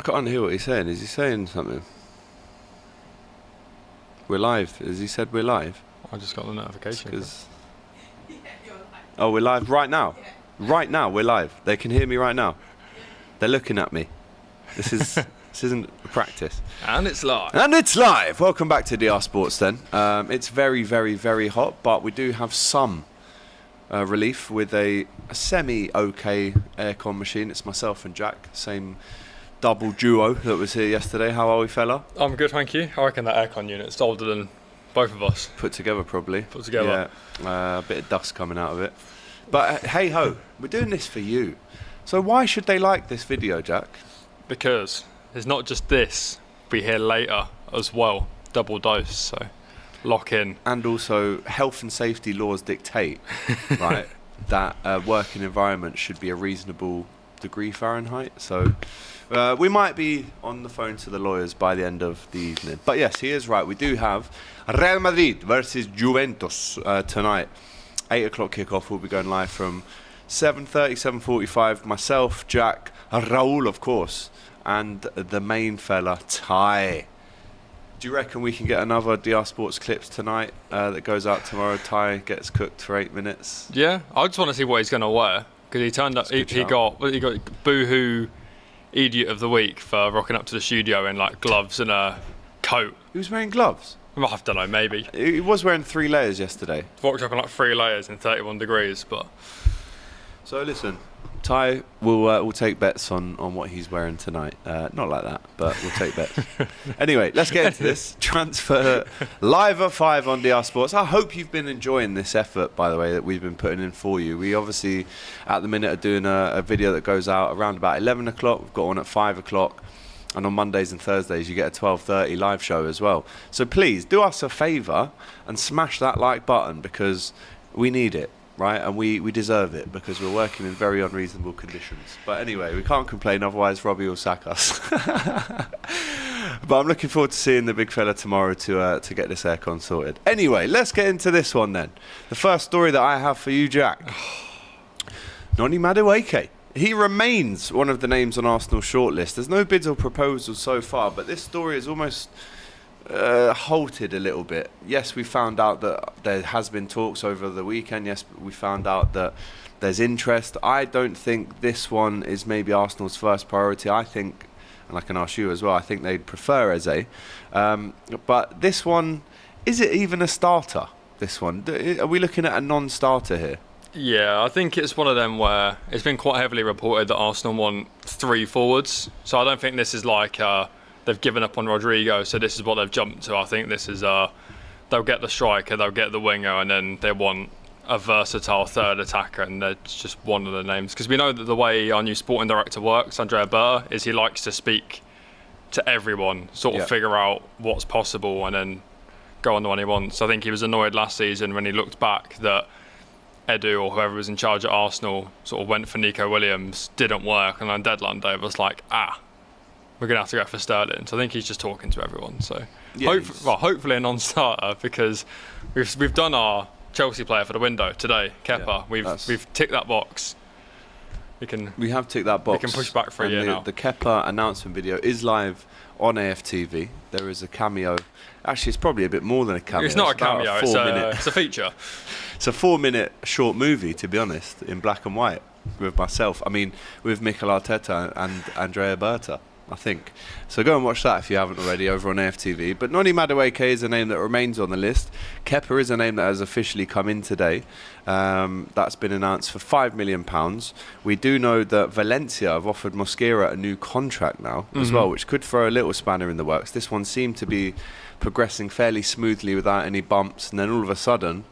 can't hear what he's saying. Is he saying something? We're live. Has he said we're live? I just got the notification. Oh, we're live right now. Right now, we're live. They can hear me right now. They're looking at me. This isn't a practice. And it's live. And it's live. Welcome back to DR Sports then. It's very, very, very hot, but we do have some relief with a semi-okay aircon machine. It's myself and Jack, same double duo that was here yesterday. How are we, fella? I'm good, thank you. I reckon that aircon unit's older than both of us. Put together, probably. Put together. Yeah, a bit of dust coming out of it. But hey ho, we're doing this for you. So why should they like this video, Jack? Because it's not just this. Be here later as well. Double dose, so lock in. And also, health and safety laws dictate, right, that a working environment should be a reasonable degree Fahrenheit. So we might be on the phone to the lawyers by the end of the evening. But yes, he is right. We do have Real Madrid versus Juventus tonight. 8 o'clock kickoff. We'll be going live from 7:30, 7:45. Myself, Jack, Raul, of course, and the main fella, Ty. Do you reckon we can get another DR Sports clips tonight that goes out tomorrow? Ty gets cooked for 8 minutes. Yeah, I just want to see what he's going to wear, because he turned up. He got Boohoo Idiot of the Week for rocking up to the studio in like gloves and a coat. He was wearing gloves. Well, I don't know, maybe. He was wearing 3 layers yesterday. Walked up in like 3 layers in 31 degrees, but. So listen, Ty will take bets on what he's wearing tonight. Not like that, but we'll take bets. Anyway, let's get into this. Transfer live at 5 on DR Sports. I hope you've been enjoying this effort, by the way, that we've been putting in for you. We obviously, at the minute, are doing a video that goes out around about 11 o'clock. We've got one at 5 o'clock. And on Mondays and Thursdays, you get a 12:30 live show as well. So please, do us a favour and smash that like button, because we need it. Right, and we deserve it, because we're working in very unreasonable conditions. But anyway, we can't complain, otherwise Robbie will sack us. But I'm looking forward to seeing the big fella tomorrow to get this aircon sorted. Anyway, let's get into this one then. The first story that I have for you, Jack. Noni Madueke. He remains one of the names on Arsenal's shortlist. There's no bids or proposals so far, but this story is almost halted a little bit. Yes, we found out that there has been talks over the weekend. Yes, we found out that there's interest. I don't think this one is maybe Arsenal's first priority. I think, and I can ask you as well, I think they'd prefer Eze. But this one, is it even a starter, this one? Are we looking at a non-starter here? Yeah, I think it's one of them where it's been quite heavily reported that Arsenal want 3 forwards. So I don't think this is like they've given up on Rodrigo, so this is what they've jumped to. I think this is they'll get the striker, they'll get the winger, and then they want a versatile third attacker, and that's just one of the names. Because we know that the way our new sporting director works, Andrea Berta, is he likes to speak to everyone, sort of figure out what's possible, and then go on the one he wants. I think he was annoyed last season when he looked back that Edu or whoever was in charge at Arsenal sort of went for Nico Williams, didn't work, and on deadline day was like, we're going to have to go for Sterling. So I think he's just talking to everyone. So hopefully a non-starter, because we've done our Chelsea player for the window today, Kepa. We've ticked that box. We have ticked that box. We can push back for a year now. The Kepa announcement video is live on AFTV. There is a cameo. Actually, it's probably a bit more than a cameo. It's not a cameo, it's a feature. It's a 4-minute short movie, to be honest, in black and white, with myself. I mean, with Mikel Arteta and Andrea Berta, I think. So go and watch that if you haven't already, over on AFTV. But Noni Madueke is a name that remains on the list. Kepa is a name that has officially come in today. That's been announced for £5 million. We do know that Valencia have offered Mosquera a new contract now as well, which could throw a little spanner in the works. This one seemed to be progressing fairly smoothly without any bumps, and then all of a sudden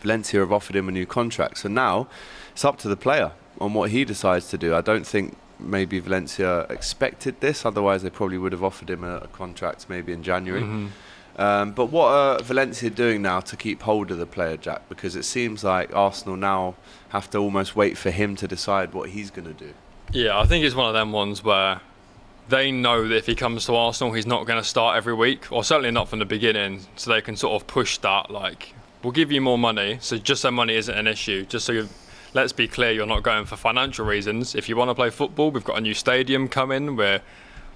Valencia have offered him a new contract. So now it's up to the player on what he decides to do. I don't think maybe Valencia expected this, otherwise they probably would have offered him a contract maybe in January. But what are Valencia doing now to keep hold of the player, Jack? Because it seems like Arsenal now have to almost wait for him to decide what he's going to do. Yeah, I think it's one of them ones where they know that if he comes to Arsenal, he's not going to start every week, or certainly not from the beginning, so they can sort of push that, like, we'll give you more money, so just so money isn't an issue, just so let's be clear, you're not going for financial reasons. If you want to play football, we've got a new stadium coming, we're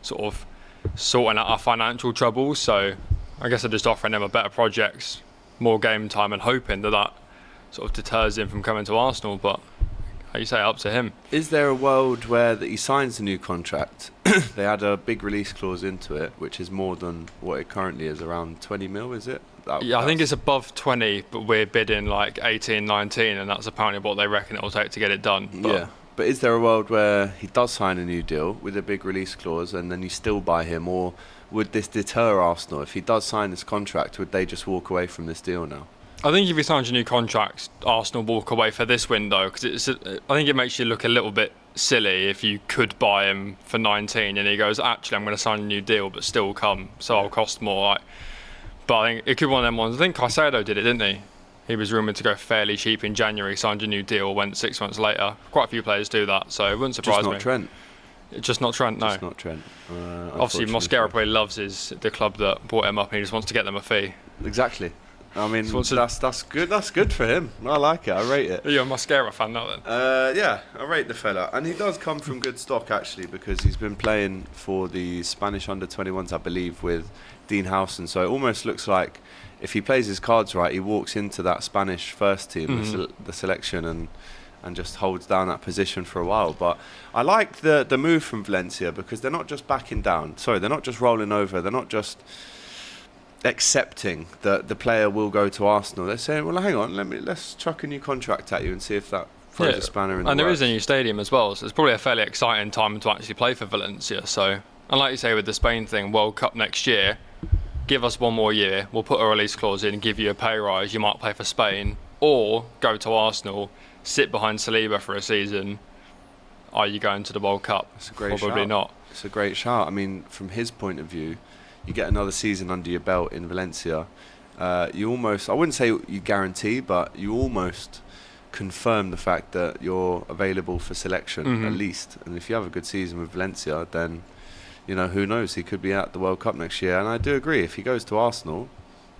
sort of sorting out our financial troubles. So I guess they're just offering him a better project, more game time, and hoping that sort of deters him from coming to Arsenal. But like you say, up to him. Is there a world where that he signs a new contract? They add a big release clause into it, which is more than what it currently is, around 20 mil, is it? Yeah, I think it's above 20, but we're bidding like 18, 19, and that's apparently what they reckon it will take to get it done. But yeah. But is there a world where he does sign a new deal with a big release clause and then you still buy him? Or would this deter Arsenal? If he does sign this contract, would they just walk away from this deal now? I think if he signs a new contract, Arsenal walk away for this window, because I think it makes you look a little bit silly if you could buy him for 19 and he goes, actually, I'm going to sign a new deal, but still come, so I'll cost more. Like, but I think it could be one of them ones. I think Caicedo did it, didn't he? He was rumoured to go fairly cheap in January, signed a new deal, went 6 months later. Quite a few players do that, so it wouldn't surprise me. Just not Trent. Just not Trent, no. Just not Trent. Obviously, Mosquera probably loves the club that brought him up, and he just wants to get them a fee. Exactly. I mean, So that's good. That's good for him. I like it. I rate it. Are you a Mosquera fan now then? Yeah, I rate the fella, and he does come from good stock actually, because he's been playing for the Spanish under-21s, I believe, with Dean Howson. So it almost looks like if he plays his cards right, he walks into that Spanish first team, the selection, and just holds down that position for a while. But I like the move from Valencia, because they're not just backing down. Sorry, they're not just rolling over. They're not just accepting that the player will go to Arsenal. They're saying, well, hang on, let's chuck a new contract at you and see if that throws a spanner in the works. And there is a new stadium as well, so it's probably a fairly exciting time to actually play for Valencia. So, and like you say with the Spain thing, World Cup next year, give us one more year, we'll put a release clause in, give you a pay rise, you might play for Spain, or go to Arsenal, sit behind Saliba for a season. Are you going to the World Cup? It's a great Probably shout. not. It's a great shout. I mean, from his point of view, you get another season under your belt in Valencia. You almost, I wouldn't say you guarantee, but you almost confirm the fact that you're available for selection at least. And if you have a good season with Valencia, then, you know, who knows? He could be at the World Cup next year. And I do agree, if he goes to Arsenal,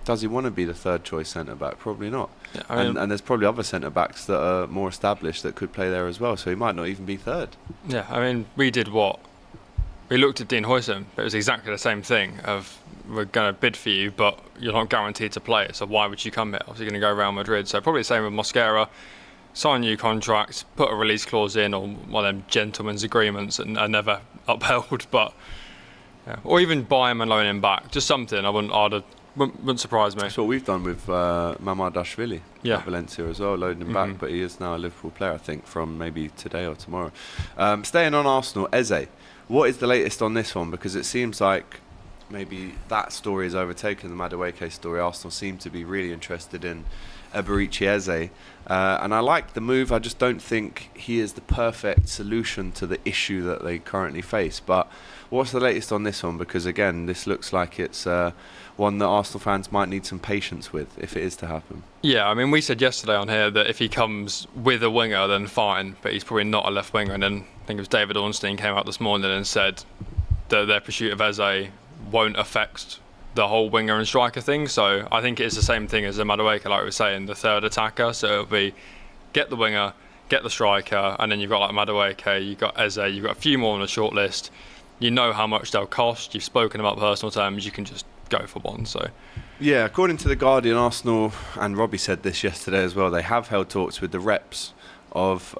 does he want to be the third choice centre-back? Probably not. Yeah, and there's probably other centre-backs that are more established that could play there as well, so he might not even be third. Yeah, I mean, we did what? We looked at Dean Huijsen, but it was exactly the same thing of, we're going to bid for you, but you're not guaranteed to play it, so why would you come here? Obviously going to go Real Madrid, so probably the same with Mosquera. Sign a new contract, put a release clause in, or one of them gentlemen's agreements, and are never upheld, but... Yeah. Or even buy him and loan him back. Just something. Wouldn't surprise me. That's what we've done with Mamadashvili at Valencia as well, loading him back. But he is now a Liverpool player, I think, from maybe today or tomorrow. Staying on Arsenal, Eze. What is the latest on this one? Because it seems like maybe that story has overtaken the Madueke story. Arsenal seem to be really interested in Eberici Eze. And I like the move. I just don't think he is the perfect solution to the issue that they currently face. But what's the latest on this one? Because, again, this looks like it's one that Arsenal fans might need some patience with if it is to happen. Yeah, I mean, we said yesterday on here that if he comes with a winger, then fine, but he's probably not a left winger. And then I think it was David Ornstein came out this morning and said that their pursuit of Eze won't affect the whole winger and striker thing. So I think it's the same thing as the Madueke, like we were saying, the third attacker. So it'll be get the winger, get the striker, and then you've got like Madueke, you've got Eze, you've got a few more on the short list. You know how much they'll cost. You've spoken about personal terms. You can just go for one. So, yeah, according to The Guardian, Arsenal, and Robbie said this yesterday as well, they have held talks with the reps of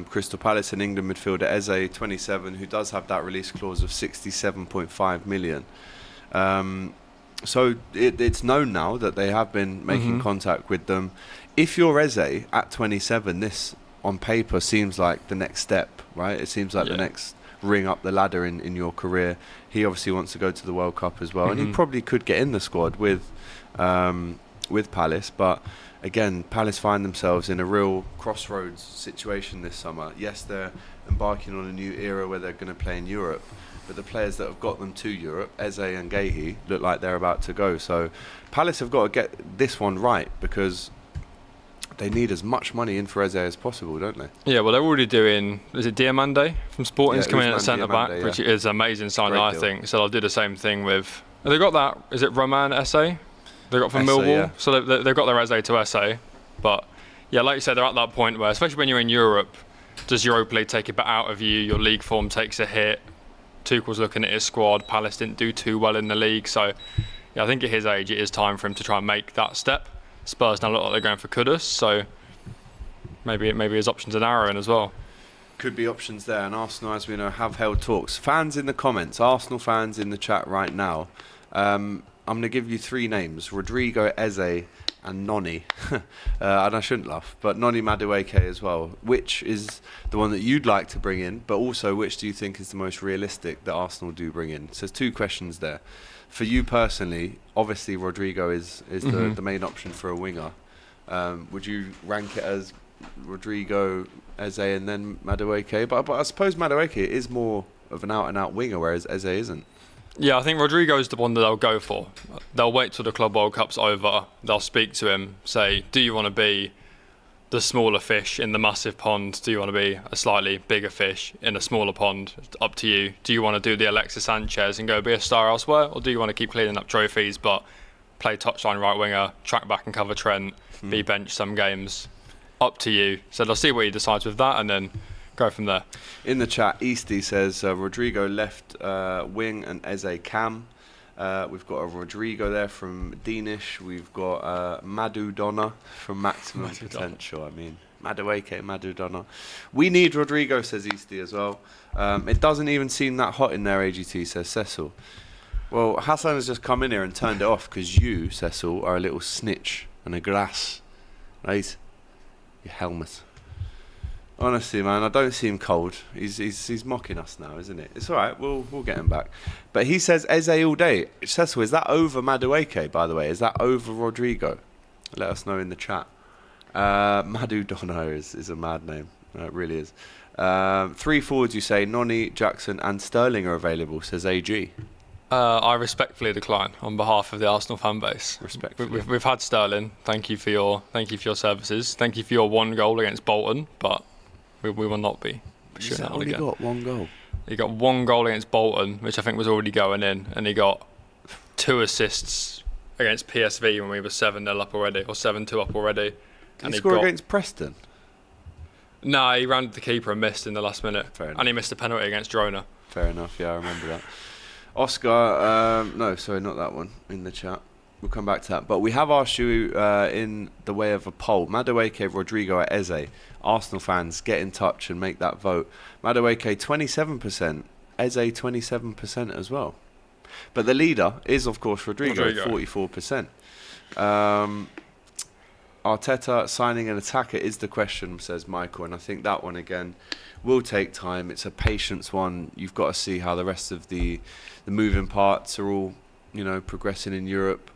Crystal Palace and England midfielder Eze, 27, who does have that release clause of 67.5 million. So it's known now that they have been making contact with them. If you're Eze at 27, this on paper seems like the next step, right? It seems like the next ring up the ladder in your career. He obviously wants to go to the World Cup as well, and he probably could get in the squad with Palace. But again, Palace find themselves in a real crossroads situation this summer. Yes, they're embarking on a new era where they're going to play in Europe, but the players that have got them to Europe, Eze and Guehi, look like they're about to go. So Palace have got to get this one right, because they need as much money in for Eze as possible, don't they? Yeah, well, they're already doing, is it Diamande from Sporting's coming in at centre-back, which is an amazing signing, I think. So they'll do the same thing with, have they got that, is it Roman Esse? They got from Millwall? Yeah. So they've got their Eze to Esse. But, yeah, like you said, they're at that point where, especially when you're in Europe, does Europa League take a bit out of you, your league form takes a hit, Tuchel's looking at his squad. Palace didn't do too well in the league, so yeah, I think at his age it is time for him to try and make that step. Spurs now look like they're going for Kudus, so maybe his options are narrowing as well. Could be options there, and Arsenal, as we know, have held talks. Fans in the comments, Arsenal fans in the chat right now. I'm going to give you 3 names: Rodrigo, Eze, and Noni. And I shouldn't laugh, but Noni Madueke as well. Which is the one that you'd like to bring in, but also which do you think is the most realistic that Arsenal do bring in? So there's 2 questions there. For you personally, obviously Rodrigo is the main option for a winger. Would you rank it as Rodrigo, Eze, and then Madueke? But I suppose Madueke is more of an out-and-out winger, whereas Eze isn't. Yeah, I think Rodrigo's the one that they'll go for. They'll wait till the Club World Cup's over. They'll speak to him, say, do you want to be the smaller fish in the massive pond? Do you want to be a slightly bigger fish in a smaller pond? It's up to you. Do you want to do the Alexis Sanchez and go be a star elsewhere? Or do you want to keep cleaning up trophies but play touchline right winger, track back and cover Trent, be benched some games? Up to you. So they'll see what he decides with that and then go from there. In the chat, Easty says Rodrigo left wing and Eze cam. We've got a Rodrigo there from Danish. We've got Madu Donna from Maximum Potential. I mean, Madueke, Madu Donna. We need Rodrigo, says Easty as well. It doesn't even seem that hot in there, AGT, says Cecil. Well, Hassan has just come in here and turned it off because you, Cecil, are a little snitch and a glass. Right? Your helmet. Honestly, man, I don't see him cold. He's mocking us now, isn't it? It's all right. We'll get him back. But he says Eze all day. Cecil, is that over Madueke, by the way? Is that over Rodrigo? Let us know in the chat. Madu Dono is a mad name. It really is. 3 forwards, you say. Noni, Jackson, and Sterling are available, says AG. I respectfully decline on behalf of the Arsenal fan base. Respectfully. We've had Sterling. Thank you for your services. Thank you for your 1 goal against Bolton, but we will not be pursuing that one again. He got 1 goal. He got 1 goal against Bolton, which I think was already going in, and he got 2 assists against PSV when we were 7-0 up already, or 7-2 up already. Did he score against Preston? No, he rounded the keeper and missed in the last minute. Fair enough. And he missed a penalty against Girona. Fair enough, yeah, I remember that. Oscar, no, sorry, not that one, in the chat. We'll come back to that. But we have asked you in the way of a poll. Madueke, Rodrigo, or Eze. Arsenal fans, get in touch and make that vote. Madueke, 27%. Eze, 27% as well. But the leader is, of course, Rodrigo. 44%. Arteta signing an attacker is the question, says Michael. And I think that one, again, will take time. It's a patience one. You've got to see how the rest of the moving parts are all, progressing in Europe.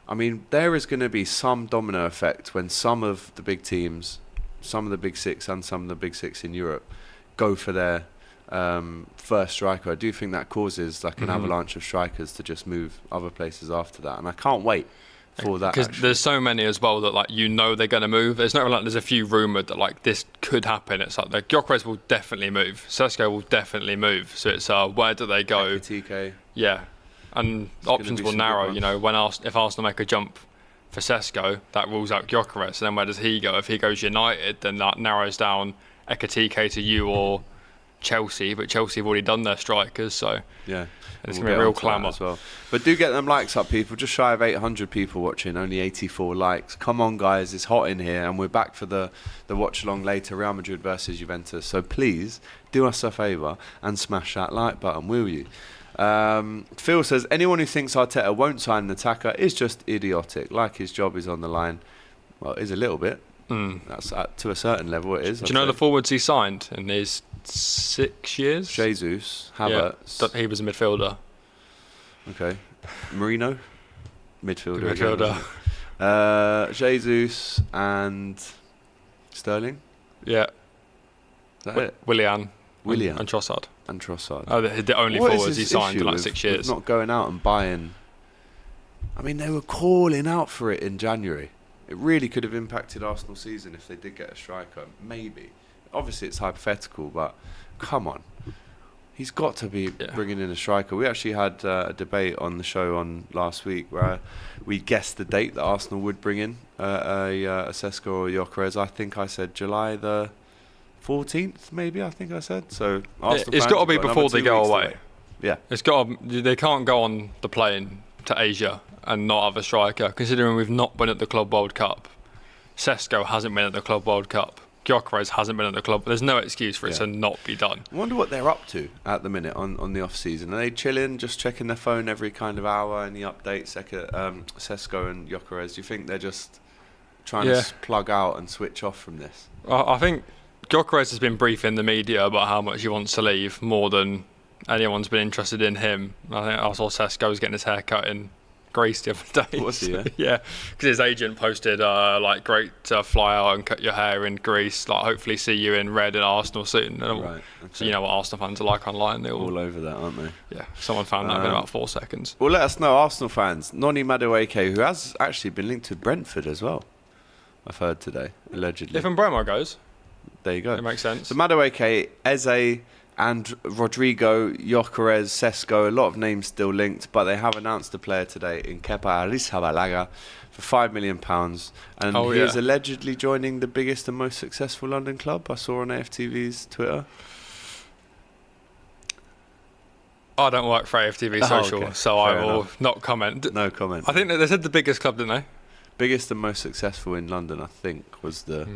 I mean, there is going to be some domino effect when some of the big teams, some of the big 6 and some of the big 6 in Europe go for their first striker. I do think that causes like an avalanche of strikers to just move other places after that. And I can't wait for that. Because there's so many as well that they're going to move. It's not like there's a few rumoured that this could happen. It's like Gyökeres will definitely move. Sesko will definitely move. So it's where do they go? TK. Yeah, and options will narrow. If Arsenal make a jump for Sesko, that rules out Gyökeres. And then where does he go? If he goes United, then that narrows down Ekitike to you or Chelsea. But Chelsea have already done their strikers, so yeah. It's going to be a real clamour as well. But do get them likes up, people. Just shy of 800 people watching, only 84 likes. Come on, guys, it's hot in here, and we're back for the watch along later, Real Madrid versus Juventus. So please do us a favour and smash that like button, will you? Phil says anyone who thinks Arteta won't sign an attacker is just idiotic. Like his job is on the line. Well, it is a little bit. That's to a certain level. It is. Do you know the forwards he signed in his 6 years? Jesus, Havertz. Yeah, he was a midfielder. Okay. Marino, midfielder. Jesus and Sterling. Yeah. Is that it? Willian. And Trossard. Oh, the only forwards he signed in 6 years. Not going out and buying. I mean, they were calling out for it in January. It really could have impacted Arsenal's season if they did get a striker. Maybe. Obviously, it's hypothetical, but come on. He's got to be bringing in a striker. We actually had a debate on the show on last week where we guessed the date that Arsenal would bring in a Sesko or Gyökeres. I think I said July the 14th, maybe, I think I said. So Arsenal it's got to be before they go away. Yeah. They can't go on the plane to Asia and not have a striker, considering we've not been at the Club World Cup. Sesko hasn't been at the Club World Cup. Gyökeres hasn't been at the club. There's no excuse for it to not be done. I wonder what they're up to at the minute on the off season. Are they chilling, just checking their phone every kind of hour? Any updates? Sesko and Gyökeres. Do you think they're just trying to plug out and switch off from this? I think Gyökeres has been briefing the media about how much he wants to leave, more than anyone's been interested in him. I think I saw Sesko was getting his hair cut in Greece the other day. Was he? Yeah, because his agent posted great fly out and cut your hair in Greece. Like, hopefully see you in red in Arsenal soon. Right. Okay. So you know what Arsenal fans are like online. They're all over that, aren't they? Yeah. Someone found that in about 4 seconds. Well, let us know, Arsenal fans. Noni Madueke, who has actually been linked to Brentford as well, I've heard today, allegedly. If Mbuemo goes, there you go. It makes sense. So Madueke, Eze, and Rodrigo, Gyökeres, Sesko, a lot of names still linked, but they have announced a player today in Kepa Arrizabalaga for £5 million, and he is allegedly joining the biggest and most successful London club. I saw on AFTV's Twitter. I don't work for AFTV Social, so I will not comment. No comment. I think they said the biggest club, didn't they? Biggest and most successful in London, I think, was the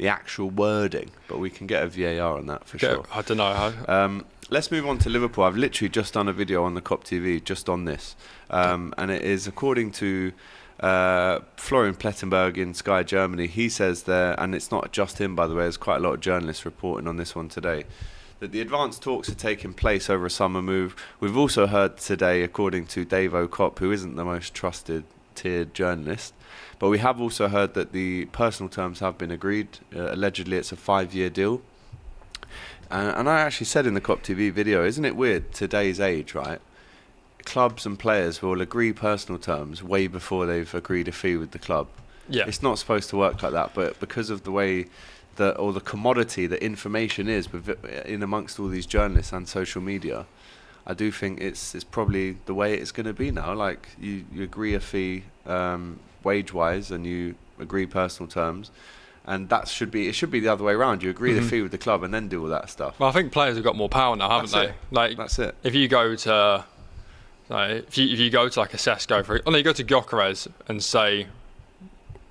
actual wording, but we can get a VAR on that for sure. I don't know. Let's move on to Liverpool. I've literally just done a video on the COP TV just on this, and it is according to Florian Plettenberg in Sky Germany. He says there, and it's not just him, by the way, there's quite a lot of journalists reporting on this one today, that the advanced talks are taking place over a summer move. We've also heard today, according to Dave O'Cop, who isn't the most trusted tiered journalist, but we have also heard that the personal terms have been agreed. Allegedly, it's a 5-year deal. And I actually said in the COP TV video, isn't it weird, today's age, right? Clubs and players will agree personal terms way before they've agreed a fee with the club. Yeah. It's not supposed to work like that, but because of the way or the commodity that information is in amongst all these journalists and social media, I do think it's probably the way it's going to be now. Like, you agree a fee wage-wise, and you agree personal terms, and it should be the other way around. You agree the fee with the club and then do all that stuff. Well, I think players have got more power now, haven't they? Like, that's it. If you go to, if you go to like a Sesko, you go to Gyökeres and say,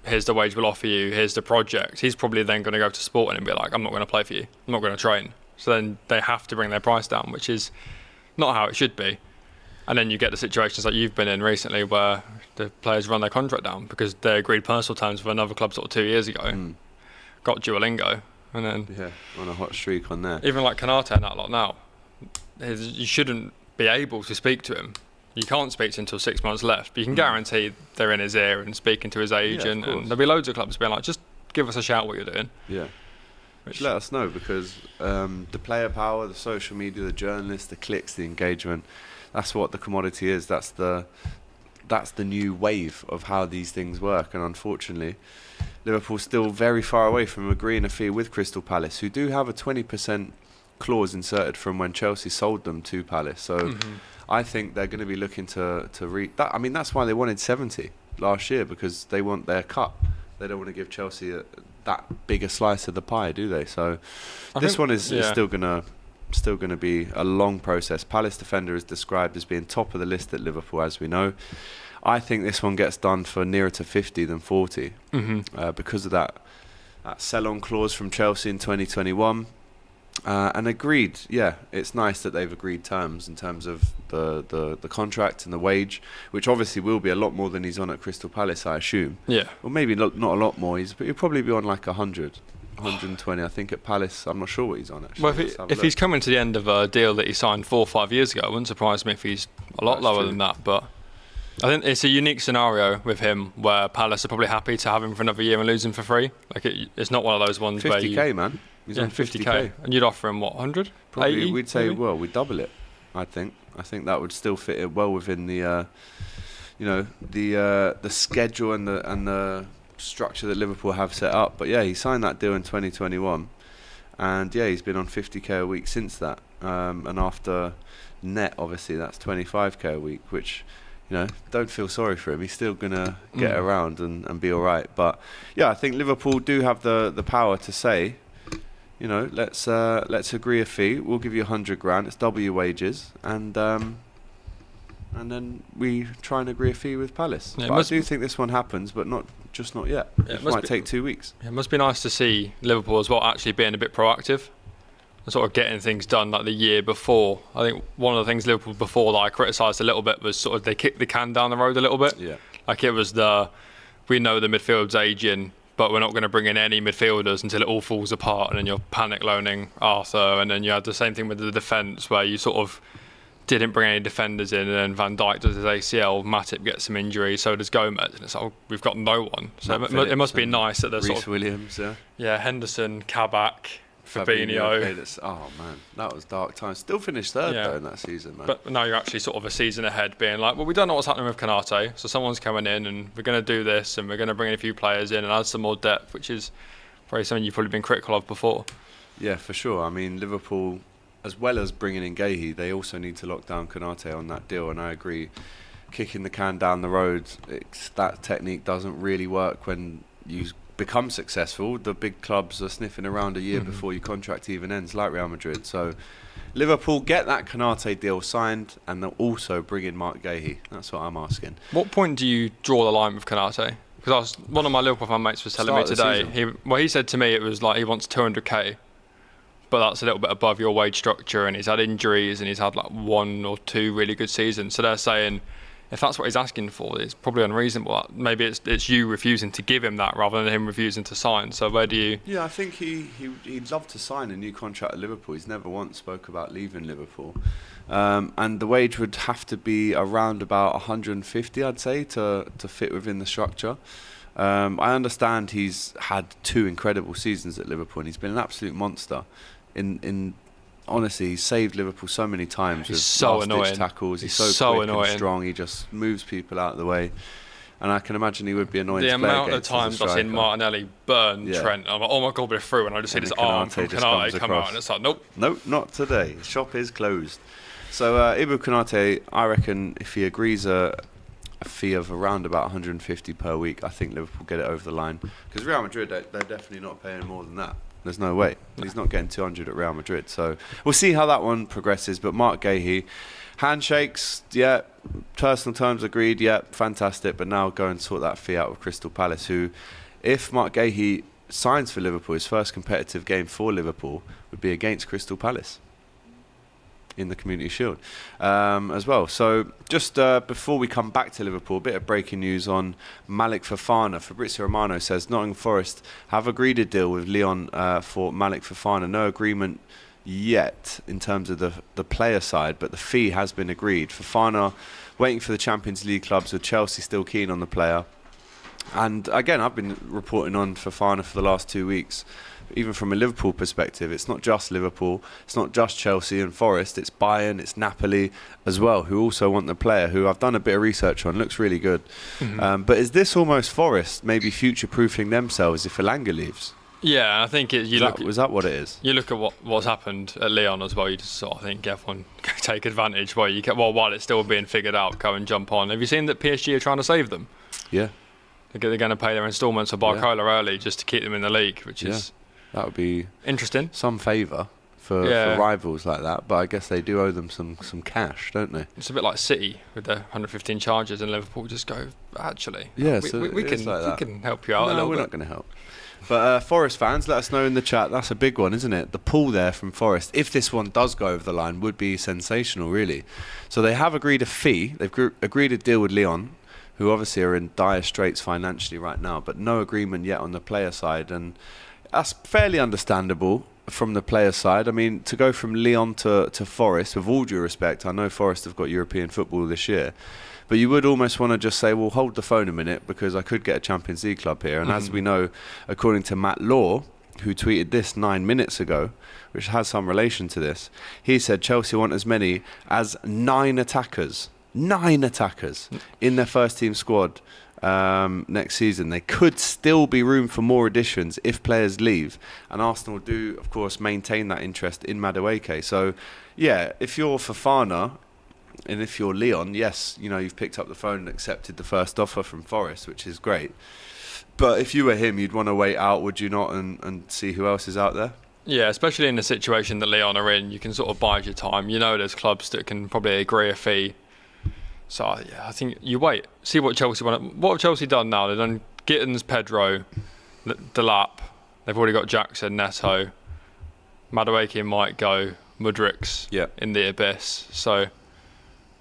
here's the wage we'll offer you, here's the project. He's probably then going to go to Sporting and be like, I'm not going to play for you. I'm not going to train. So then they have to bring their price down, which is not how it should be. And then you get the situations like you've been in recently where the players run their contract down because they agreed personal terms with another club sort of 2 years ago, got Duolingo, and then on a hot streak on there. Even like Kanate and that lot now, you shouldn't be able to speak to him. You can't speak to him until 6 months left, but you can guarantee they're in his ear and speaking to his agent, and there'll be loads of clubs being like, just give us a shout what you're doing. Yeah. Just let us know, because the player power, the social media, the journalists, the clicks, the engagement, that's what the commodity is. That's the new wave of how these things work. And unfortunately, Liverpool's still very far away from agreeing a fee with Crystal Palace, who do have a 20% clause inserted from when Chelsea sold them to Palace. So I think they're going to be looking to reach that. I mean, that's why they wanted 70 last year, because they want their cut. They don't want to give Chelsea that big a slice of the pie, do they? So this one is still gonna be a long process. Palace defender is described as being top of the list at Liverpool, as we know. I think this one gets done for nearer to 50 than 40 because of that sell-on clause from Chelsea in 2021. And agreed, it's nice that they've agreed terms in terms of the contract and the wage, which obviously will be a lot more than he's on at Crystal Palace, I assume. Yeah. Well, maybe not a lot more. He'll probably be on like 100, 120. I think at Palace, I'm not sure what he's on actually. Well, if he's coming to the end of a deal that he signed 4 or 5 years ago, it wouldn't surprise me if he's a lot lower than that. But I think it's a unique scenario with him where Palace are probably happy to have him for another year and lose him for free. Like it's not one of those ones 50K, where you... man. He's on 50K. And you'd offer him, what, 100? Probably, 80, we'd say, maybe? well, we'd double it, I think. I think that would still fit it well within the, the schedule and the structure that Liverpool have set up. But he signed that deal in 2021. And he's been on 50K a week since that. And after net, obviously, that's 25K a week, which... don't feel sorry for him. He's still going to get around and be all right. But, I think Liverpool do have the power to say, let's agree a fee. We'll give you 100 grand. It's double your wages, and then we try and agree a fee with Palace. Yeah, but I do think this one happens, but not yet. Yeah, it might take 2 weeks. It must be nice to see Liverpool as well actually being a bit proactive and sort of getting things done like the year before. I think one of the things Liverpool before that I criticised a little bit was sort of they kicked the can down the road a little bit. Yeah. Like it was we know the midfield's ageing, but we're not going to bring in any midfielders until it all falls apart, and then you're panic loaning Arthur, and then you had the same thing with the defence where you sort of didn't bring any defenders in, and then Van Dijk does his ACL, Matip gets some injury, so does Gomez, and it's like, we've got no one. So it must be nice that there's Reece Williams, Henderson, Kabak, Fabinho. Oh man, that was dark times. Still finished third though in that season, man. But now you're actually sort of a season ahead, being like, well, we don't know what's happening with Konate, so someone's coming in, and we're going to do this, and we're going to bring in a few players in and add some more depth, which is probably something you've probably been critical of before. Yeah, for sure. I mean, Liverpool, as well as bringing in Guehi, they also need to lock down Konate on that deal, and I agree. Kicking the can down the road, that technique doesn't really work when you become successful. The big clubs are sniffing around a year before your contract even ends, like Real Madrid. So Liverpool, get that Konate deal signed, and they'll also bring in Mark Guehi. That's what I'm asking. What point do you draw the line with Konate? Because one of my Liverpool fan mates was telling me today, he said to me it was like he wants 200k, but that's a little bit above your wage structure, and he's had injuries, and he's had like 1 or 2 really good seasons. So they're saying, if that's what he's asking for, it's probably unreasonable. Maybe it's you refusing to give him that rather than him refusing to sign. So where do you... Yeah, I think he'd love to sign a new contract at Liverpool. He's never once spoke about leaving Liverpool. And the wage would have to be around about 150, I'd say, to fit within the structure. I understand he's had 2 incredible seasons at Liverpool, and he's been an absolute monster. Honestly, he's saved Liverpool so many times with last-ditch tackles. He's so quick and strong. He just moves people out of the way. And I can imagine he would be annoying to play against. The amount of times I've seen Martinelli burn Trent, I'm like, oh my God, we're through. And I just see this arm from Konate come out, and it's like, nope. Nope, not today. Shop is closed. So Ibu Konate, I reckon if he agrees a fee of around about 150 per week, I think Liverpool get it over the line. Because Real Madrid, they're definitely not paying more than that. There's no way. He's not getting 200 at Real Madrid. So we'll see how that one progresses. But Mark Guehi, handshakes, yeah. Personal terms agreed, yeah. Fantastic. But now go and sort that fee out with Crystal Palace, who, if Mark Guehi signs for Liverpool, his first competitive game for Liverpool would be against Crystal Palace in the Community Shield as well. So just before we come back to Liverpool, a bit of breaking news on Malick Fofana. Fabrizio Romano says Nottingham Forest have agreed a deal with Lyon for Malick Fofana. No agreement yet in terms of the player side, but the fee has been agreed. Fofana waiting for the Champions League clubs, with Chelsea still keen on the player. And again, I've been reporting on Fofana for the last 2 weeks. Even from a Liverpool perspective, it's not just Liverpool, it's not just Chelsea and Forest, it's Bayern, it's Napoli as well, who also want the player, who I've done a bit of research on, looks really good. But is this almost Forest maybe future-proofing themselves if Elanga leaves? Yeah, I think is that what it is? You look at what's happened at Lyon as well. You just sort of think everyone can take advantage while it's still being figured out, go and jump on. Have you seen that PSG are trying to save them? Yeah, they're going to pay their instalments of Barcola early just to keep them in the league, which is that would be interesting. Some favour for rivals like that, but I guess they do owe them some cash, don't they? It's a bit like City with their 115 charges, and Liverpool just go, actually, we can help you out a little bit. We're not going to help. But Forest fans, let us know in the chat. That's a big one, isn't it? The pull there from Forest, if this one does go over the line, would be sensational, really. So they have agreed a fee. They've agreed a deal with Lyon, who obviously are in dire straits financially right now, but no agreement yet on the player side. And that's fairly understandable from the player side. I mean, to go from Lyon to Forest, with all due respect, I know Forest have got European football this year, but you would almost want to just say, well, hold the phone a minute, because I could get a Champions League club here. And as we know, according to Matt Law, who tweeted this 9 minutes ago, which has some relation to this, he said Chelsea want as many as 9 attackers in their first team squad next season. There could still be room for more additions if players leave, and Arsenal do, of course, maintain that interest in Madueke. So, yeah, if you're Fofana and if you're Lyon, yes, you've picked up the phone and accepted the first offer from Forest, which is great. But if you were him, you'd want to wait out, would you not, and see who else is out there? Yeah, especially in the situation that Lyon are in, you can sort of bide your time. You know, there's clubs that can probably agree a fee. So yeah, I think you wait, see what Chelsea want. What have Chelsea done now? They've done Gittins, Pedro, Delap. They've already got Jackson, Neto, Madueke might go, Mudrik's in the abyss. So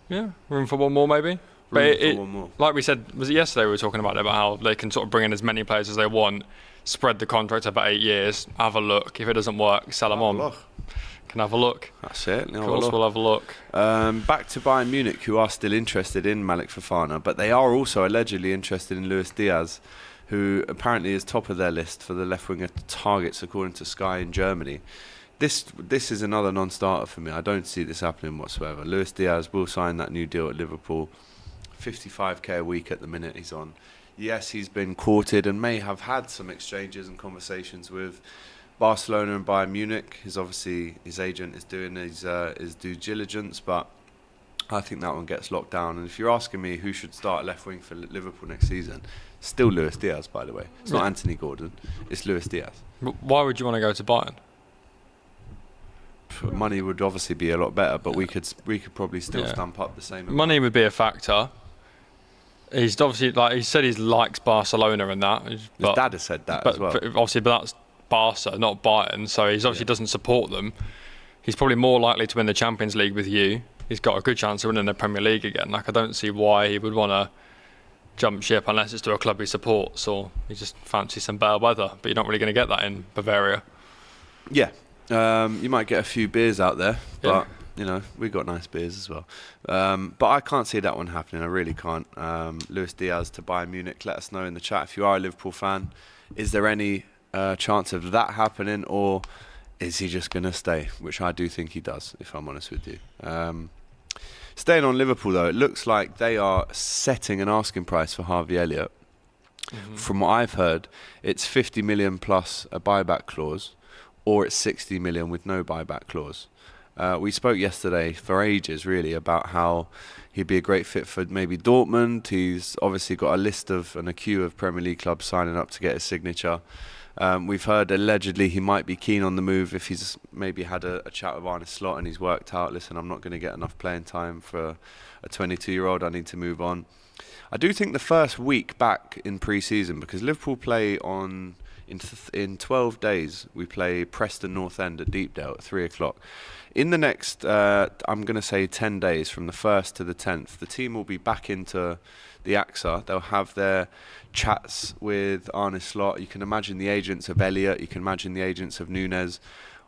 yeah, room for one more maybe. One more. Like we said, was it yesterday we were talking about how they can sort of bring in as many players as they want, spread the contract over 8 years, have a look. If it doesn't work, sell them on. Can have a look. That's it. Of course, we'll have a look. Back to Bayern Munich, who are still interested in Malick Fofana, but they are also allegedly interested in Luis Diaz, who apparently is top of their list for the left winger targets according to Sky in Germany. This is another non-starter for me. I don't see this happening whatsoever. Luis Diaz will sign that new deal at Liverpool. 55k a week at the minute he's on. Yes, he's been courted and may have had some exchanges and conversations with Barcelona and Bayern Munich. His agent is doing his due diligence, but I think that one gets locked down. And if you're asking me who should start left wing for Liverpool next season, still Luis Diaz, by the way. It's not Anthony Gordon, it's Luis Diaz. Why would you want to go to Bayern? Money would obviously be a lot better, but we could probably still stamp up the same amount. Money would be a factor. He's obviously, like he said, he likes Barcelona and that. His dad has said that as well. But that's Barca, not Bayern. So he obviously doesn't support them. He's probably more likely to win the Champions League with you. He's got a good chance of winning the Premier League again. Like, I don't see why he would want to jump ship unless it's to a club he supports or he just fancies some better weather. But you're not really going to get that in Bavaria. Yeah. You might get a few beers out there, but we got nice beers as well. But I can't see that one happening. I really can't. Luis Diaz to Bayern Munich. Let us know in the chat if you are a Liverpool fan. Is there any chance of that happening, or is he just going to stay? Which I do think he does, if I'm honest with you. Staying on Liverpool though, it looks like they are setting an asking price for Harvey Elliott. Mm-hmm. From what I've heard, it's 50 million plus a buyback clause, or it's 60 million with no buyback clause. We spoke yesterday for ages, really, about how he'd be a great fit for maybe Dortmund. He's obviously got a list and a queue of Premier League clubs signing up to get his signature. We've heard allegedly he might be keen on the move if he's maybe had a chat with Arne Slot and he's worked out, listen, I'm not going to get enough playing time for a 22-year-old, I need to move on. I do think the first week back in pre-season, because Liverpool play in 12 days, we play Preston North End at Deepdale at 3 o'clock. In the next, I'm going to say 10 days, from the 1st to the 10th, the team will be back into the AXA. They'll have their chats with Arne Slot. You can imagine the agents of Elliott, you can imagine the agents of Nunez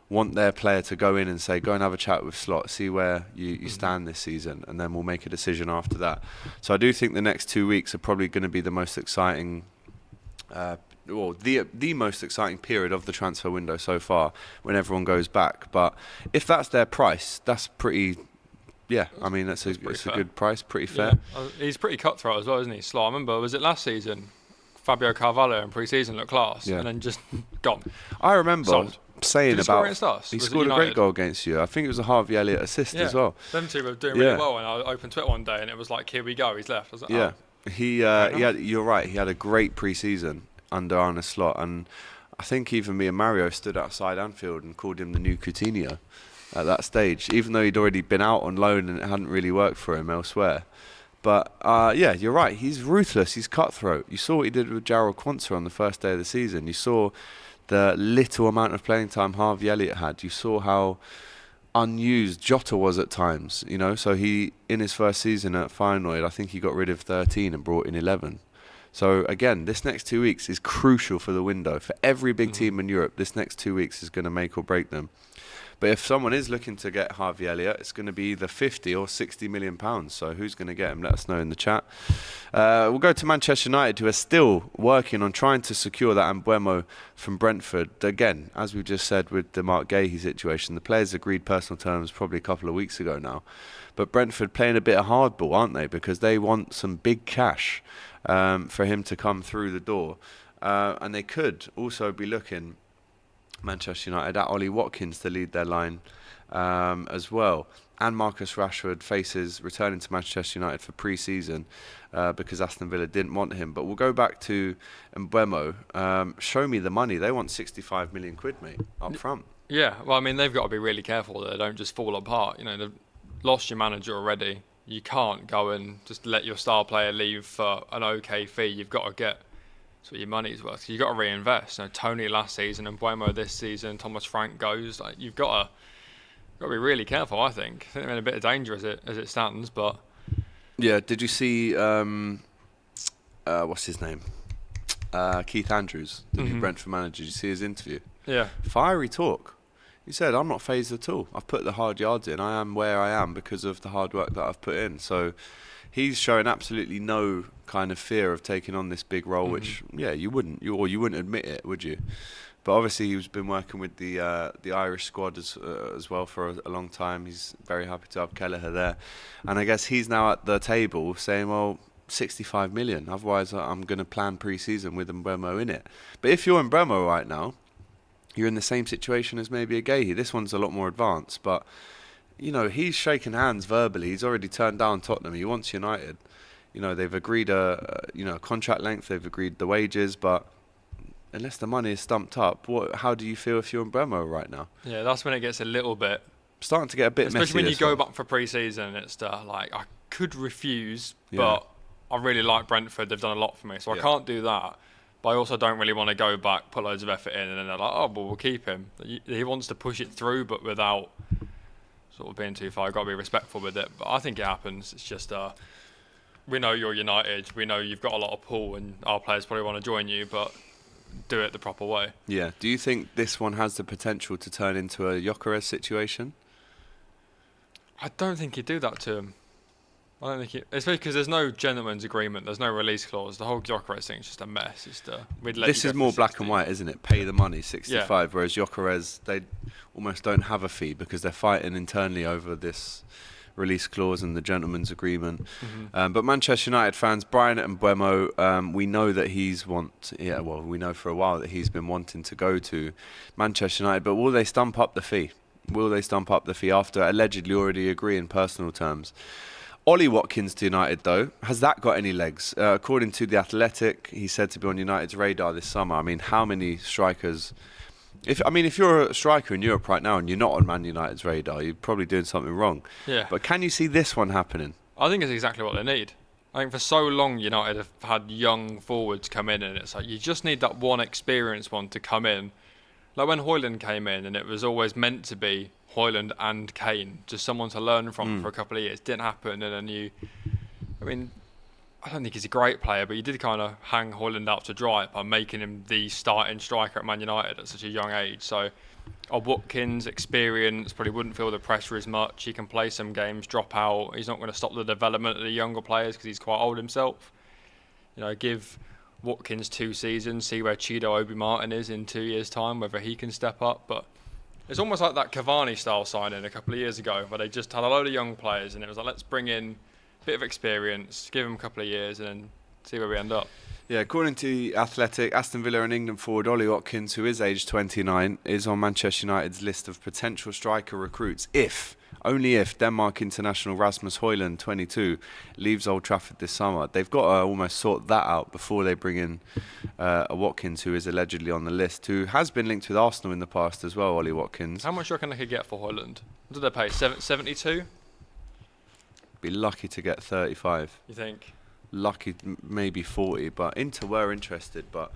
want their player to go in and say, go and have a chat with Slot, see where you stand this season, and then we'll make a decision after that. So I do think the next 2 weeks are probably going to be the most exciting the most exciting period of the transfer window so far, when everyone goes back. But if that's their price, that's pretty. Yeah, I mean it's a good price, pretty fair. Yeah. He's pretty cutthroat as well, isn't he? Slot. I remember, was it last season? Fabio Carvalho in pre-season looked class, and then just gone. I remember saying about he scored a great goal against you. I think it was a Harvey Elliott assist as well. Them two were doing really well, and I opened Twitter one day and it was like, here we go, he's left. I was like, he had. You're right. He had a great pre-season under Arne Slot, and I think even me and Mario stood outside Anfield and called him the new Coutinho at that stage, even though he'd already been out on loan and it hadn't really worked for him elsewhere. But you're right, he's ruthless, he's cutthroat. You saw what he did with Jarrell Quansah on the first day of the season. You saw the little amount of playing time Harvey Elliott had. You saw how unused Jota was at times, so he, in his first season at Feyenoord, I think he got rid of 13 and brought in 11. So again, this next 2 weeks is crucial for the window. For every big team in Europe, this next 2 weeks is going to make or break them. But if someone is looking to get Harvey Elliott, it's going to be either 50 or 60 million pounds. So who's going to get him? Let us know in the chat. We'll go to Manchester United, who are still working on trying to secure that Mbuemo from Brentford. Again, as we just said with the Mark Guehi situation, the players agreed personal terms probably a couple of weeks ago now. But Brentford playing a bit of hardball, aren't they? Because they want some big cash for him to come through the door. And they could also be looking, Manchester United, at Ollie Watkins to lead their line as well. And Marcus Rashford faces returning to Manchester United for pre-season because Aston Villa didn't want him. But we'll go back to Mbuemo. Show me the money. They want 65 million quid, mate, up front. Yeah, well, I mean, they've got to be really careful that they don't just fall apart. They've lost your manager already. You can't go and just let your star player leave for an okay fee. You've got to get sort of your money's worth. You've got to reinvest. Tony last season and Mbuemo this season, Thomas Frank goes. You've got to be really careful, I think. I think they're in a bit of danger as it stands, but... Yeah, did you see, what's his name? Keith Andrews, the new Brentford manager. Did you see his interview? Yeah. Fiery talk. He said, I'm not phased at all. I've put the hard yards in. I am where I am because of the hard work that I've put in. So he's showing absolutely no kind of fear of taking on this big role, which, you wouldn't. You wouldn't admit it, would you? But obviously he's been working with the Irish squad as well for a long time. He's very happy to have Kelleher there. And I guess he's now at the table saying, well, 65 million. Otherwise, I'm going to plan pre-season with Mbuemo in it. But if you're Mbuemo right now, you're in the same situation as maybe a Guehi. This one's a lot more advanced. But, he's shaking hands verbally. He's already turned down Tottenham. He wants United. They've agreed a contract length. They've agreed the wages. But unless the money is stumped up, how do you feel if you're Mbuemo right now? Yeah, that's when it gets a little bit... Starting to get a bit messy. Especially when you go back for pre-season, it's I could refuse, but I really like Brentford. They've done a lot for me, so I can't do that. But I also don't really want to go back, put loads of effort in, and then they're like, oh, well, we'll keep him. He wants to push it through, but without sort of being too far. I've got to be respectful with it. But I think it happens. It's just, we know you're United. We know you've got a lot of pull, and our players probably want to join you, but do it the proper way. Yeah. Do you think this one has the potential to turn into a Gyökeres situation? I don't think he'd do that to him. I don't think it, especially because there's no gentleman's agreement, there's no release clause. The whole Gyökeres thing is just a mess. This is more black and white, isn't it? Pay the money, 65. Whereas Gyökeres, they almost don't have a fee because they're fighting internally over this release clause and the gentleman's agreement. But Manchester United fans, Brian and Mbuemo, we know that we know for a while that he's been wanting to go to Manchester United. But will they stump up the fee? Will they stump up the fee after allegedly already agree in personal terms? Ollie Watkins to United, though, has that got any legs? According to The Athletic, he's said to be on United's radar this summer. I mean, how many strikers... If you're a striker in Europe right now and you're not on Man United's radar, you're probably doing something wrong. Yeah. But can you see this one happening? I think it's exactly what they need. I think for so long United have had young forwards come in, and it's like you just need that one experienced one to come in. Like when Højlund came in, and it was always meant to be Højlund and Kane, just someone to learn from for a couple of years. Didn't happen, and then I don't think he's a great player, but you did kind of hang Højlund out to dry by making him the starting striker at Man United at such a young age. So, Watkins, experience, probably wouldn't feel the pressure as much. He can play some games, drop out. He's not going to stop the development of the younger players because he's quite old himself. Give Watkins 2 seasons, see where Chido Obi Martin is in 2 years' time, whether he can step up. But it's almost like that Cavani-style signing a couple of years ago, where they just had a load of young players, and it was like, let's bring in a bit of experience, give them a couple of years, and then see where we end up. Yeah, according to Athletic, Aston Villa and England forward Ollie Watkins, who is aged 29, is on Manchester United's list of potential striker recruits only if Denmark international Rasmus Højlund, 22, leaves Old Trafford this summer. They've got to almost sort that out before they bring in a Watkins, who is allegedly on the list, who has been linked with Arsenal in the past as well, Ollie Watkins. How much do you reckon they could get for Højlund? What did they pay, 72? Be lucky to get 35. You think? Lucky maybe 40, but Inter were interested. But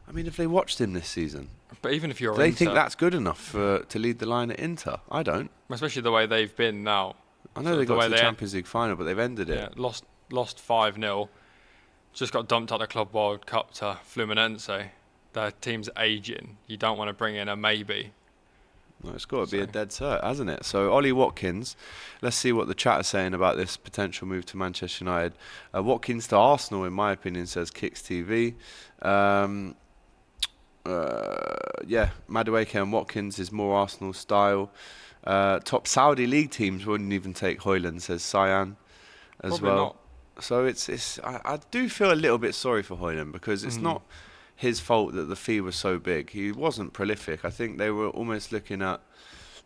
I mean, if they watched him this season, but even if you're do they think that's good enough to lead the line at Inter? I don't. Especially the way they've been now. I know they got to the Champions League final, but they've ended it. Yeah, lost 5-0. Just got dumped at the Club World Cup to Fluminense. Their team's aging. You don't want to bring in a maybe. No, it's got to be a dead cert, hasn't it? So Ollie Watkins, let's see what the chat is saying about this potential move to Manchester United. Watkins to Arsenal, in my opinion, says Kicks TV. Madueke and Watkins is more Arsenal style. Top Saudi League teams wouldn't even take Højlund, says Cyan as Probably well. Not. So I do feel a little bit sorry for Højlund because it's not his fault that the fee was so big. He wasn't prolific. I think they were almost looking at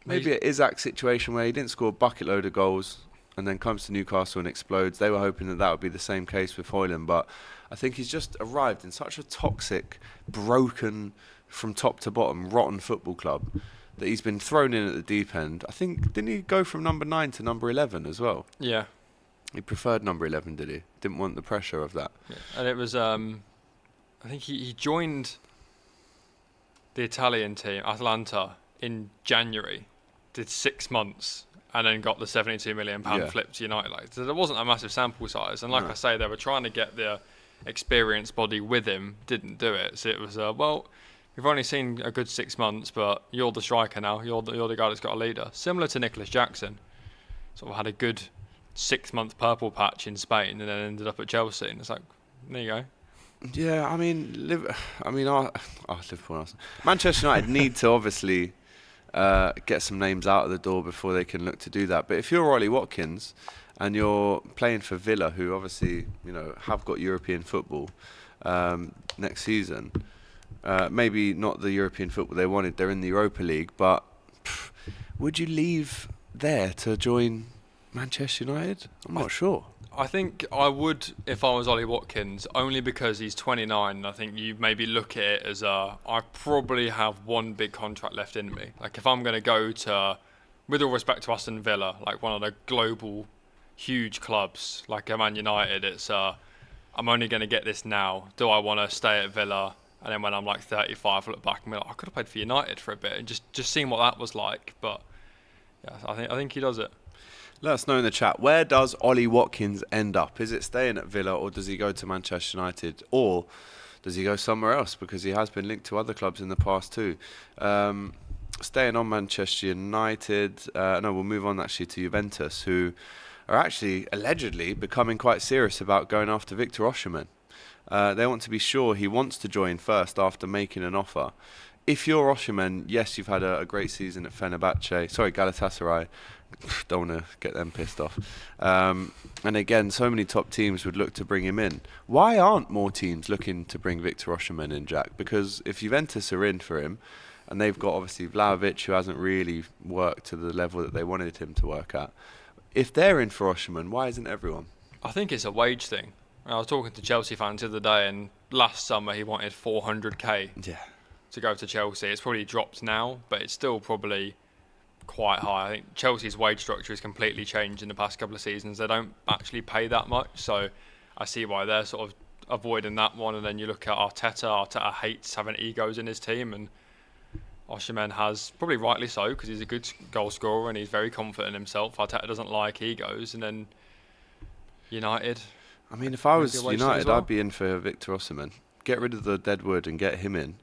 maybe an Isaac situation where he didn't score a bucket load of goals and then comes to Newcastle and explodes. They were hoping that would be the same case with Højlund, but I think he's just arrived in such a toxic, broken, from top to bottom, rotten football club that he's been thrown in at the deep end. I think, didn't he go from number 9 to number 11 as well? Yeah. He preferred number 11, did he? Didn't want the pressure of that. Yeah. And it was, I think he joined the Italian team, Atalanta, in January, did 6 months, and then got the £72 million flip to United. Like, so there wasn't a massive sample size. And like I say, they were trying to get the experienced body with him, didn't do it. So it was, well, we've only seen a good 6 months, but you're the striker now. You're the guy that's got a leader. Similar to Nicholas Jackson. Sort of had a good 6-month purple patch in Spain and then ended up at Chelsea. And it's like, there you go. Yeah, I mean, Liverpool, Arsenal. Manchester United need to obviously get some names out of the door before they can look to do that. But if you're Ollie Watkins and you're playing for Villa, who obviously have got European football next season, maybe not the European football they wanted. They're in the Europa League, but would you leave there to join Manchester United? I'm not sure. I think I would if I was Ollie Watkins, only because he's 29. I think you maybe look at it as I probably have one big contract left in me. Like if I'm going to go to, with all respect to Aston Villa, like one of the global huge clubs like Man United, it's I'm only going to get this now. Do I want to stay at Villa? And then when I'm like 35, I look back and be like, I could have played for United for a bit and just seeing what that was like. But yeah, I think he does it. Let us know in the chat, where does Ollie Watkins end up? Is it staying at Villa, or does he go to Manchester United, or does he go somewhere else? Because he has been linked to other clubs in the past too. Staying on Manchester United, we'll move on actually to Juventus, who are actually allegedly becoming quite serious about going after Victor Osihmen. They want to be sure he wants to join first after making an offer. If you're Osihmen, yes, you've had a great season at Galatasaray. Don't want to get them pissed off. And again, so many top teams would look to bring him in. Why aren't more teams looking to bring Victor Osihmen in, Jack? Because if Juventus are in for him, and they've got obviously Vlahovic, who hasn't really worked to the level that they wanted him to work at. If they're in for Osihmen, why isn't everyone? I think it's a wage thing. I was talking to Chelsea fans the other day, and last summer he wanted 400k to go to Chelsea. It's probably dropped now, but it's still probably quite high. I think Chelsea's wage structure has completely changed in the past couple of seasons. They don't actually pay that much, so I see why they're sort of avoiding that one. And then you look at Arteta. Arteta hates having egos in his team, and Osihmen has, probably rightly so, because he's a good goal scorer and he's very confident in himself. Arteta doesn't like egos. And then United, I mean, if I was United, I'd be in for Victor Osihmen. Get rid of the dead wood and get him in.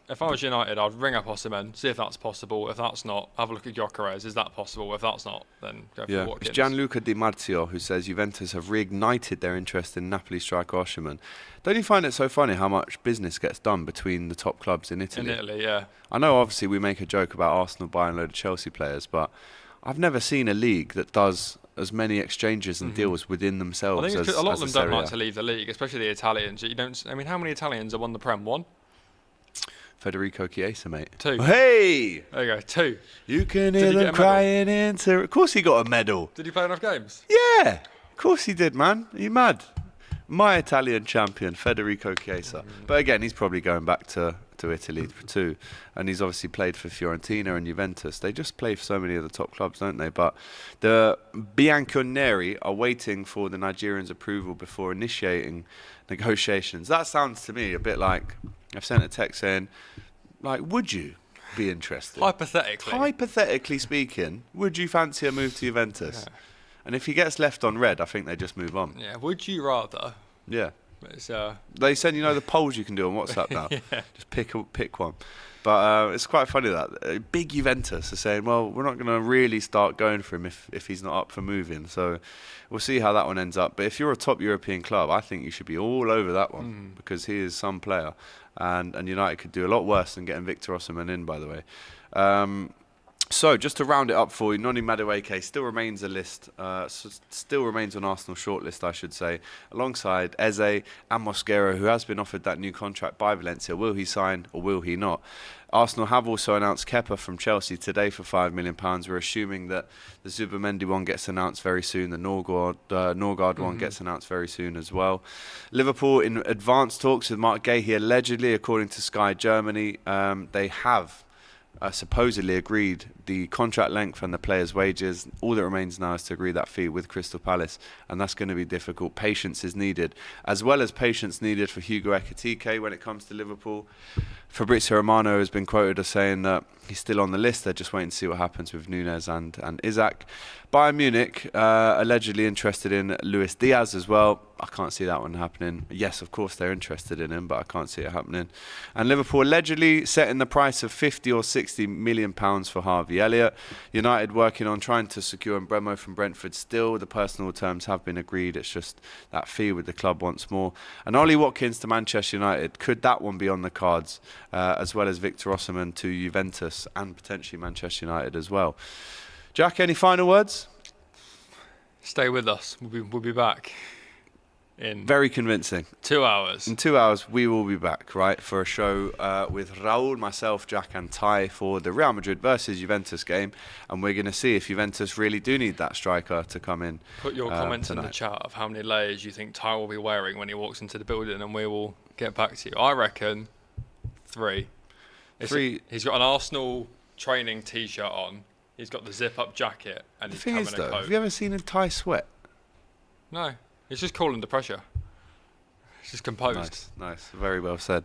If I was United, I'd ring up Osihmen, see if that's possible. If that's not, have a look at Gyökeres. Is that possible? If that's not, then go for Watkins. It's Gianluca Di Marzio who says Juventus have reignited their interest in Napoli striker Osihmen. Don't you find it so funny how much business gets done between the top clubs in Italy? In Italy, yeah. I know obviously we make a joke about Arsenal buying a load of Chelsea players, but I've never seen a league that does as many exchanges and deals within themselves. I think as a lot of them don't Serie A. like to leave the league, especially the Italians. You don't. I mean, how many Italians have won the Prem? One? Federico Chiesa, mate. 2. Hey! There you go, 2. You can hear them crying into... Of course he got a medal. Did he play enough games? Yeah! Of course he did, man. Are you mad? My Italian champion, Federico Chiesa. But again, he's probably going back to Italy too. And he's obviously played for Fiorentina and Juventus. They just play for so many of the top clubs, don't they? But the Bianconeri are waiting for the Nigerians' approval before initiating negotiations. That sounds to me a bit like... I've sent a text saying, like, would you be interested? Hypothetically speaking, would you fancy a move to Juventus? Yeah. And if he gets left on red, I think they just move on. Yeah, would you rather? Yeah. It's, they send, the polls you can do on WhatsApp now. Yeah. Just pick one. But it's quite funny that big Juventus are saying, well, we're not going to really start going for him if he's not up for moving. So we'll see how that one ends up. But if you're a top European club, I think you should be all over that one because he is some player. And United could do a lot worse than getting Victor Osihmen in, by the way. So just to round it up for you, Noni Madueke still remains still remains on Arsenal's shortlist, I should say, alongside Eze and Mosquera, who has been offered that new contract by Valencia. Will he sign or will he not? Arsenal have also announced Kepa from Chelsea today for £5 million. We're assuming that the Zubimendi one gets announced very soon. The Norgard one gets announced very soon as well. Liverpool in advanced talks with Mark Guehi, allegedly, according to Sky Germany. They have supposedly agreed the contract length and the players' wages. All that remains now is to agree that fee with Crystal Palace, and that's going to be difficult. Patience is needed, as well as patience needed for Hugo Ekitike when it comes to Liverpool. Fabrizio Romano has been quoted as saying that he's still on the list. They're just waiting to see what happens with Nunez and Isaac. Bayern Munich allegedly interested in Luis Diaz as well. I can't see that one happening. Yes, of course they're interested in him, but I can't see it happening. And Liverpool allegedly setting the price of 50 or 60 million pounds for Harvey Elliott. United working on trying to secure Mbuemo from Brentford still. The personal terms have been agreed. It's just that fee with the club once more. And Ollie Watkins to Manchester United. Could that one be on the cards? As well as Victor Osihmen to Juventus and potentially Manchester United as well. Jack, any final words? Stay with us. We'll be back in very convincing. 2 hours. In 2 hours, we will be back, right, for a show with Raul, myself, Jack and Ty for the Real Madrid versus Juventus game. And we're going to see if Juventus really do need that striker to come in. Put your comments tonight in the chat of how many layers you think Ty will be wearing when he walks into the building, and we will get back to you. I reckon 3. He's got an Arsenal training T-shirt on. He's got the zip-up jacket, and he's coming in a coat. Have you ever seen a Ty sweat? No. He's just cool under pressure. He's just composed. Nice. Very well said.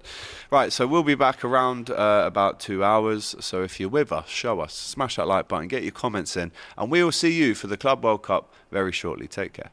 Right, so we'll be back around about 2 hours. So if you're with us, show us. Smash that like button, get your comments in, and we will see you for the Club World Cup very shortly. Take care.